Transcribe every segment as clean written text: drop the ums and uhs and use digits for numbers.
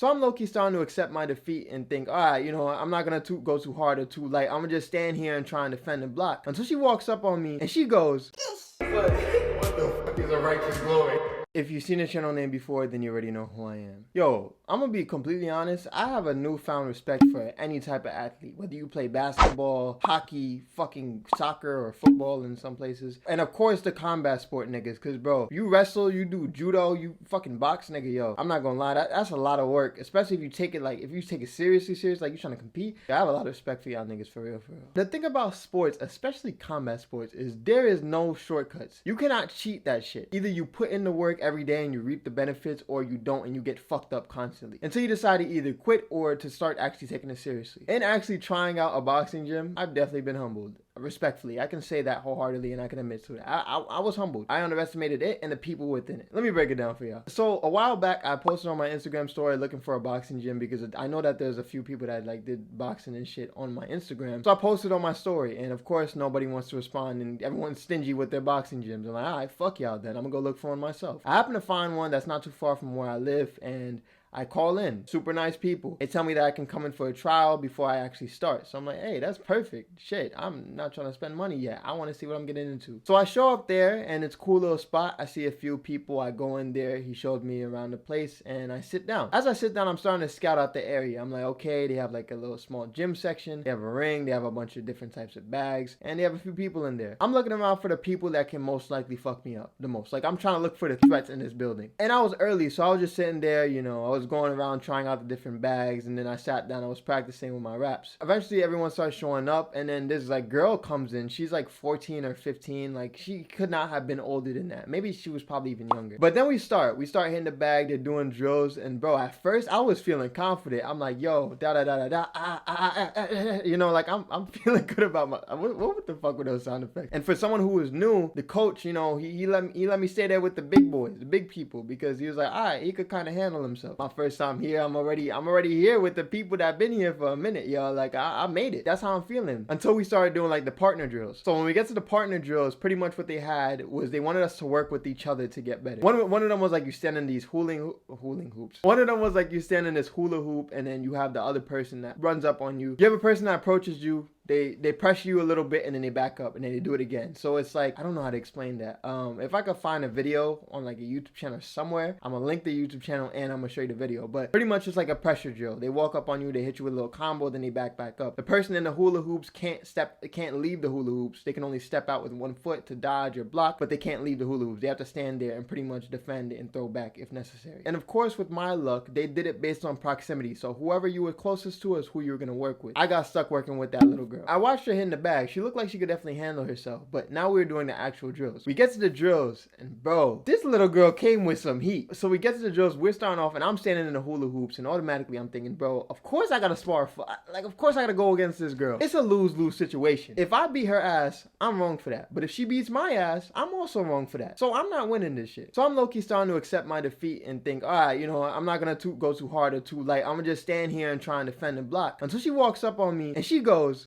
So I'm low-key starting to accept my defeat and think, all right, you know, I'm not gonna go too hard or too light. I'm gonna just stand here and try and defend and block. Until she walks up on me and she goes, what the fuck is a righteous glory? If you've seen the channel name before, then you already know who I am. Yo, I'm gonna be completely honest. I have a newfound respect for any type of athlete, whether you play basketball, hockey, fucking soccer, or football in some places. And of course, the combat sport niggas. Cause bro, you wrestle, you do judo, you fucking box, nigga, yo. I'm not gonna lie, that's a lot of work. Especially if you take it seriously, like you trying to compete. I have a lot of respect for y'all niggas, for real, for real. The thing about sports, especially combat sports, is there is no shortcuts. You cannot cheat that shit. Either you put in the work every day and you reap the benefits, or you don't and you get fucked up constantly until you decide to either quit or to start actually taking it seriously. And actually trying out a boxing gym, I've definitely been humbled. Respectfully, I can say that wholeheartedly, and I can admit to it. I was humbled. I underestimated it and the people within it. Let me break it down for y'all. So a while back, I posted on my Instagram story looking for a boxing gym because I know that there's a few people that like did boxing and shit on my Instagram. So I posted on my story, and of course nobody wants to respond, and everyone's stingy with their boxing gyms. I'm like, all right, fuck y'all then. I'm gonna go look for one myself. I happen to find one that's not too far from where I live, and I call in. Super nice people. They tell me that I can come in for a trial before I actually start. So I'm like, hey, that's perfect. Shit, I'm not trying to spend money yet. I want to see what I'm getting into. So I show up there, and it's a cool little spot. I see a few people. I go in there. He showed me around the place, and I sit down. As I sit down, I'm starting to scout out the area. I'm like, okay, they have like a little small gym section. They have a ring. They have a bunch of different types of bags, and they have a few people in there. I'm looking around for the people that can most likely fuck me up the most. Like, I'm trying to look for the threats in this building. And I was early, so I was just sitting there, you know, I was going around trying out the different bags, and then I sat down. I was practicing with my raps. Eventually everyone starts showing up, and then this like girl comes in. She's like 14 or 15. Like, she could not have been older than that. Maybe she was probably even younger. But then we start hitting the bag. They're doing drills, and bro, at first I was feeling confident. I'm like, yo, da da da da da, you know, like I'm feeling good about my what the fuck were those sound effects? And for someone who was new, the coach, you know, he let me stay there with the big boys, the big people, because he was like, all right, he could kind of handle himself. My first time here, I'm already here with the people that have been here for a minute, yo. Like, I made it. That's how I'm feeling. Until we started doing like the partner drills. So when we get to the partner drills, pretty much what they had was they wanted us to work with each other to get better. One of them was like you stand in these hula hoops. One of them was like you stand in this hula hoop, and then you have the other person that runs up on you. You have a person that approaches you. They pressure you a little bit, and then they back up, and then they do it again. So it's like, I don't know how to explain that. If I could find a video on like a YouTube channel somewhere, I'm gonna link the YouTube channel and I'm gonna show you the video. But pretty much it's like a pressure drill. They walk up on you, they hit you with a little combo, then they back up. The person in the hula hoops can't leave the hula hoops. They can only step out with one foot to dodge or block, but they can't leave the hula hoops. They have to stand there and pretty much defend and throw back if necessary. And of course, with my luck, they did it based on proximity. So whoever you were closest to is who you were gonna work with. I got stuck working with that little girl. I watched her hit the bag. She looked like she could definitely handle herself, but now we're doing the actual drills. We get to the drills, and bro, this little girl came with some heat. So we get to the drills, we're starting off, and I'm standing in the hula hoops, and automatically I'm thinking, bro, of course I gotta spar, like, of course I gotta go against this girl. It's a lose-lose situation. If I beat her ass, I'm wrong for that. But if she beats my ass, I'm also wrong for that. So I'm not winning this shit. So I'm low-key starting to accept my defeat and think, all right, you know, I'm not gonna go too hard or too light. I'm gonna just stand here and try and defend and block. Until she walks up on me, and she goes,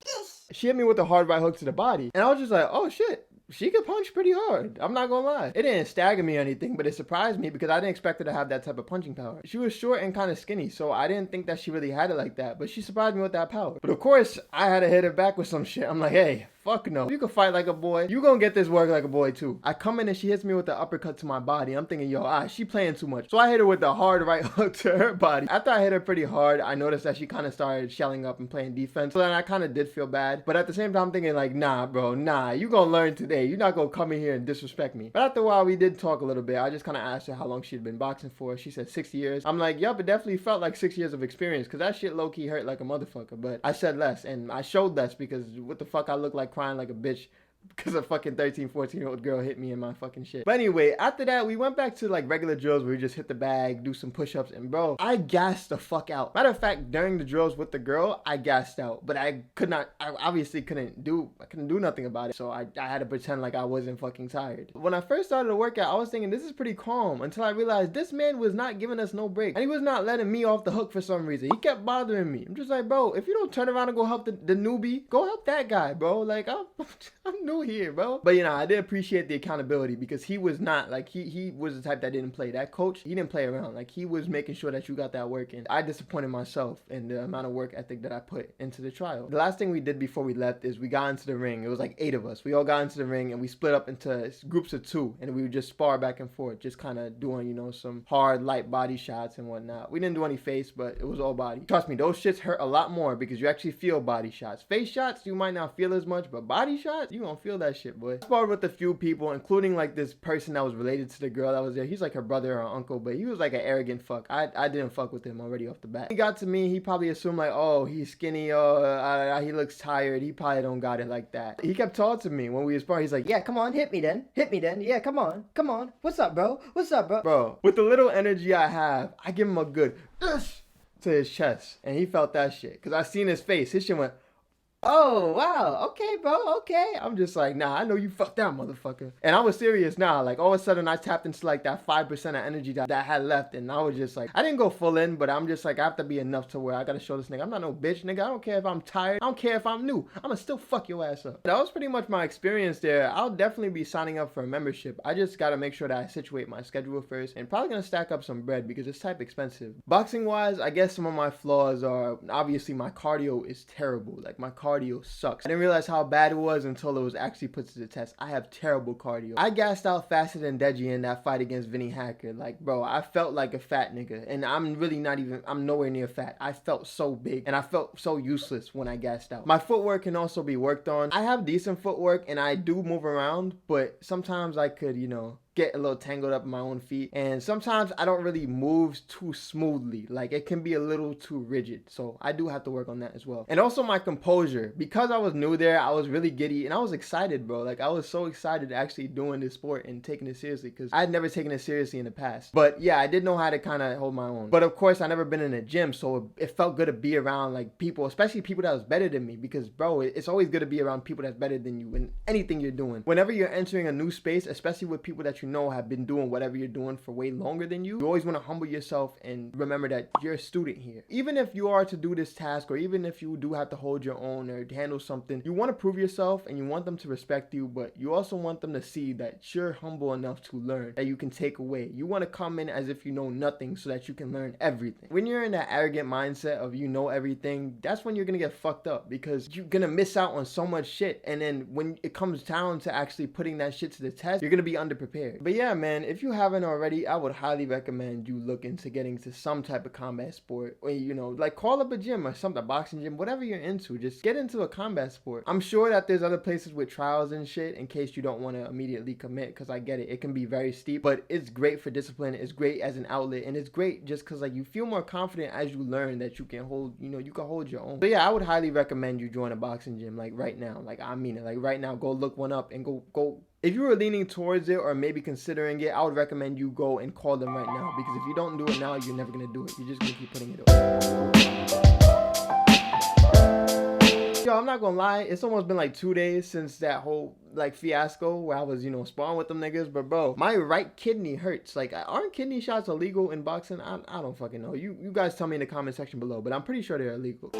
she hit me with a hard right hook to the body. And I was just like, oh shit, she could punch pretty hard. I'm not gonna lie. It didn't stagger me or anything, but it surprised me because I didn't expect her to have that type of punching power. She was short and kind of skinny, so I didn't think that she really had it like that, but she surprised me with that power. But of course, I had to hit her back with some shit. I'm like, hey, fuck no. You can fight like a boy. You gonna get this work like a boy too. I come in and she hits me with the uppercut to my body. I'm thinking, yo, she playing too much. So I hit her with the hard right hook to her body. After I hit her pretty hard, I noticed that she kind of started shelling up and playing defense. So then I kind of did feel bad. But at the same time, I'm thinking like, nah, bro, nah. You gonna learn today. You're not gonna come in here and disrespect me. But after a while, we did talk a little bit. I just kind of asked her how long she'd been boxing for. She said 6 years. I'm like, yup, it definitely felt like 6 years of experience because that shit low-key hurt like a motherfucker. But I said less, and I showed less because what the fuck, I look like crying like a bitch because a fucking 13, 14-year-old girl hit me in my fucking shit. But anyway, after that, we went back to like regular drills where we just hit the bag, do some push-ups, and bro, I gassed the fuck out. Matter of fact, during the drills with the girl, I gassed out, but I obviously couldn't do nothing about it, so I had to pretend like I wasn't fucking tired. When I first started the workout, I was thinking this is pretty calm until I realized this man was not giving us no break, and he was not letting me off the hook for some reason. He kept bothering me. I'm just like, bro, if you don't turn around and go help the newbie, go help that guy, bro. Like, I'm new new here, bro. But you know, I did appreciate the accountability because he was not like he was the type that didn't play. That coach, he didn't play around. Like he was making sure that you got that work in. I disappointed myself in the amount of work ethic that I put into the trial. The last thing we did before we left is we got into the ring. It was like 8 of us. We all got into the ring and we split up into groups of 2 and we would just spar back and forth, just kind of doing, you know, some hard light body shots and whatnot. We didn't do any face, but it was all body. Trust me, those shits hurt a lot more because you actually feel body shots. Face shots, you might not feel as much, but body shots, you gonna feel that shit, boy. I sparred with a few people, including like this person that was related to the girl that was there. He's like her brother or uncle, but he was like an arrogant fuck. I didn't fuck with him already off the bat. He got to me, he probably assumed like, oh, he's skinny, he looks tired, he probably don't got it like that. He kept talking to me when we was sparring. He's like, yeah, come on, hit me then, yeah, come on, what's up, bro, bro, with the little energy I have, I give him a good to his chest, and he felt that shit, because I seen his face. His shit went, oh, wow, okay, bro, okay. I'm just like, nah, I know you fucked that motherfucker. And I was serious now. Like, all of a sudden, I tapped into, like, that 5% of energy that I had left, and I was just like, I didn't go full in, but I'm just like, I have to be enough to where I gotta show this nigga, I'm not no bitch, nigga. I don't care if I'm tired. I don't care if I'm new. I'ma still fuck your ass up. That was pretty much my experience there. I'll definitely be signing up for a membership. I just gotta make sure that I situate my schedule first, and probably gonna stack up some bread because it's type expensive. Boxing-wise, I guess some of my flaws are, obviously, my cardio is terrible. Like, my cardio sucks. I didn't realize how bad it was until it was actually put to the test. I have terrible cardio. I gassed out faster than Deji in that fight against Vinny Hacker. Like, bro, I felt like a fat nigga, and I'm really not even, I'm nowhere near fat. I felt so big, and I felt so useless when I gassed out. My footwork can also be worked on. I have decent footwork, and I do move around, but sometimes I could, you know, get a little tangled up in my own feet, and sometimes I don't really move too smoothly. Like, it can be a little too rigid, so I do have to work on that as well. And also my composure, because I was new there, I was really giddy and I was excited, bro. Like, I was so excited actually doing this sport and taking it seriously, because I had never taken it seriously in the past. But yeah, I did know how to kind of hold my own. But of course, I never been in a gym, so it felt good to be around like people, especially people that was better than me, because bro, it's always good to be around people that's better than you in anything you're doing. Whenever you're entering a new space, especially with people that you know have been doing whatever you're doing for way longer than you always want to humble yourself and remember that you're a student here. Even if you are to do this task, or even if you do have to hold your own or handle something, you want to prove yourself and you want them to respect you, but you also want them to see that you're humble enough to learn, that you can take away. You want to come in as if you know nothing so that you can learn everything. When you're in that arrogant mindset of you know everything, that's when you're gonna get fucked up, because you're gonna miss out on so much shit, and then when it comes down to actually putting that shit to the test, you're gonna be underprepared. But yeah, man, if you haven't already, I would highly recommend you look into getting to some type of combat sport, or, you know, like call up a gym or something, a boxing gym, whatever you're into, just get into a combat sport. I'm sure that there's other places with trials and shit in case you don't want to immediately commit, because I get it, it can be very steep, but it's great for discipline, it's great as an outlet, and it's great just because like you feel more confident as you learn that you can hold, you know, you can hold your own. So yeah, I would highly recommend you join a boxing gym, like right now, like I mean it, like right now, go look one up and go. If you were leaning towards it or maybe considering it, I would recommend you go and call them right now, because if you don't do it now, you're never gonna do it. You're just gonna keep putting it off. Yo, I'm not gonna lie, it's almost been like 2 days since that whole like fiasco where I was, you know, sparring with them niggas, but bro, my right kidney hurts. Like, aren't kidney shots illegal in boxing? I don't fucking know. You guys tell me in the comment section below, but I'm pretty sure they're illegal.